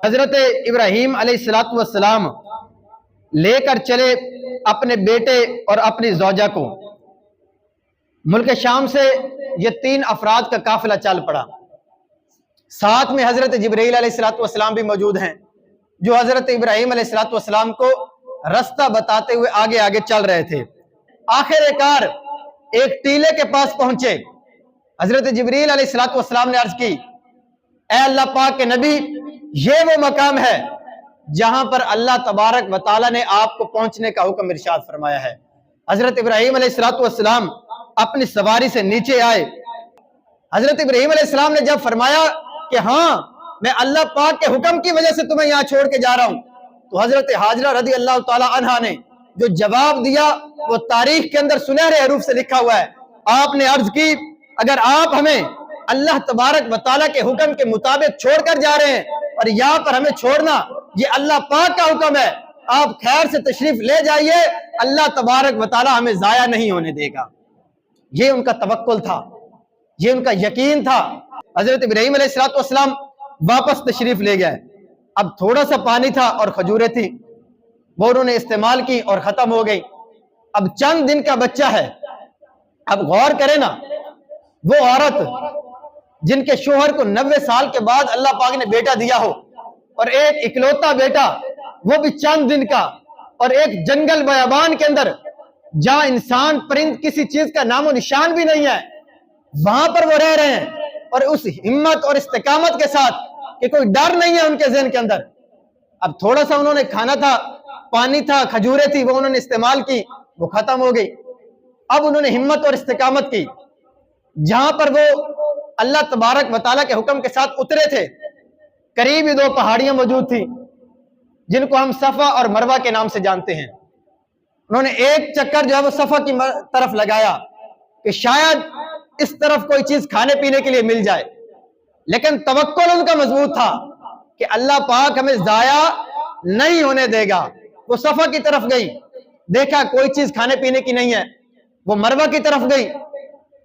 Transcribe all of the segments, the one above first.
حضرت ابراہیم علیہ الصلوۃ والسلام لے کر چلے اپنے بیٹے اور اپنی زوجہ کو۔ ملک شام سے یہ 3 افراد کا قافلہ چل پڑا، ساتھ میں حضرت جبرائیل علیہ الصلوۃ والسلام بھی موجود ہیں، جو حضرت ابراہیم علیہ الصلوۃ والسلام کو رستہ بتاتے ہوئے آگے آگے چل رہے تھے۔ آخر کار ایک ٹیلے کے پاس پہنچے۔ حضرت جبرائیل علیہ الصلوۃ والسلام نے عرض کی، اے اللہ پاک کے نبی، یہ وہ مقام ہے جہاں پر اللہ تبارک و تعالیٰ نے آپ کو پہنچنے کا حکم ارشاد فرمایا ہے۔ حضرت ابراہیم علیہ الصلوۃ والسلام اپنی سواری سے نیچے آئے۔ حضرت ابراہیم علیہ السلام نے جب فرمایا کہ ہاں میں اللہ پاک کے حکم کی وجہ سے تمہیں یہاں چھوڑ کے جا رہا ہوں، تو حضرت ہاجرہ رضی اللہ تعالی عنہا نے جو جواب دیا وہ تاریخ کے اندر سنہرے حروف سے لکھا ہوا ہے۔ آپ نے عرض کی، اگر آپ ہمیں اللہ تبارک و تعالیٰ کے حکم کے مطابق چھوڑ کر جا رہے ہیں اور یہاں پر ہمیں چھوڑنا یہ اللہ پاک کا حکم ہے، آپ خیر سے تشریف لے جائیے، اللہ تبارک و تعالیٰ ہمیں ضائع نہیں ہونے دے گا۔ یہ ان کا توکل تھا، یہ ان کا یقین تھا۔ حضرت ابراہیم علیہ السلام واپس تشریف لے گئے۔ اب تھوڑا سا پانی تھا اور کھجوریں تھی، وہ انہوں نے استعمال کی اور ختم ہو گئی۔ اب چند دن کا بچہ ہے۔ اب غور کریں نا، وہ عورت جن کے شوہر کو 90 سال کے بعد اللہ پاک نے بیٹا دیا ہو، اور ایک اکلوتا بیٹا وہ بھی چند دن کا، اور ایک جنگل بیابان کے اندر جہاں انسان پرند کسی چیز کا نام و نشان بھی نہیں ہے، وہاں پر وہ رہ رہے ہیں، اور اس ہمت اور استقامت کے ساتھ کہ کوئی ڈر نہیں ہے ان کے ذہن کے اندر۔ اب تھوڑا سا انہوں نے کھانا تھا، پانی تھا، کھجوریں تھی، وہ انہوں نے استعمال کی، وہ ختم ہو گئی۔ اب انہوں نے ہمت اور استقامت کی۔ جہاں پر وہ اللہ تبارک و تعالیٰ کے حکم کے ساتھ اترے تھے، قریب ہی 2 پہاڑیاں موجود تھیں جن کو ہم صفا اور مروہ کے نام سے جانتے ہیں۔ انہوں نے ایک چکر جو ہے وہ صفا کی طرف لگایا کہ شاید اس طرف کوئی چیز کھانے پینے کے لیے مل جائے، لیکن توکل ان کا مضبوط تھا کہ اللہ پاک ہمیں ضائع نہیں ہونے دے گا۔ وہ صفا کی طرف گئی، دیکھا کوئی چیز کھانے پینے کی نہیں ہے، وہ مروہ کی طرف گئی،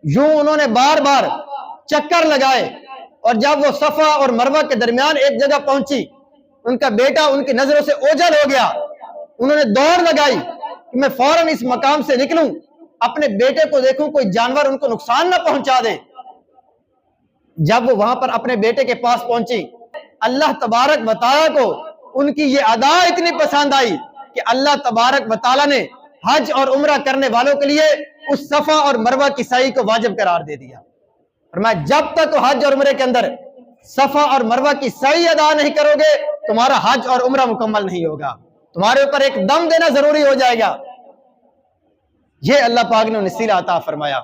یوں انہوں نے بار بار چکر لگائے، اور جب وہ صفا اور مروہ کے درمیان ایک جگہ پہنچی، ان کا بیٹا ان کی نظروں سے اوجھل ہو گیا۔ انہوں نے دوڑ لگائی کہ میں فوراً اس مقام سے نکلوں، اپنے بیٹے کو دیکھوں کوئی جانور ان کو نقصان نہ پہنچا دے۔ جب وہ وہاں پر اپنے بیٹے کے پاس پہنچی، اللہ تبارک و تعالیٰ کو ان کی یہ ادا اتنی پسند آئی کہ اللہ تبارک و تعالیٰ نے حج اور عمرہ کرنے والوں کے لیے اس صفا اور مروہ کی سعی کو واجب قرار دے دیا۔ فرمایا جب تک حج اور عمرے کے اندر صفا اور مروہ کی سعی ادا نہیں کرو گے، تمہارا حج اور عمرہ مکمل نہیں ہوگا، تمہارے اوپر ایک دم دینا ضروری ہو جائے گا۔ یہ اللہ پاک نے نصیحت عطا فرمایا۔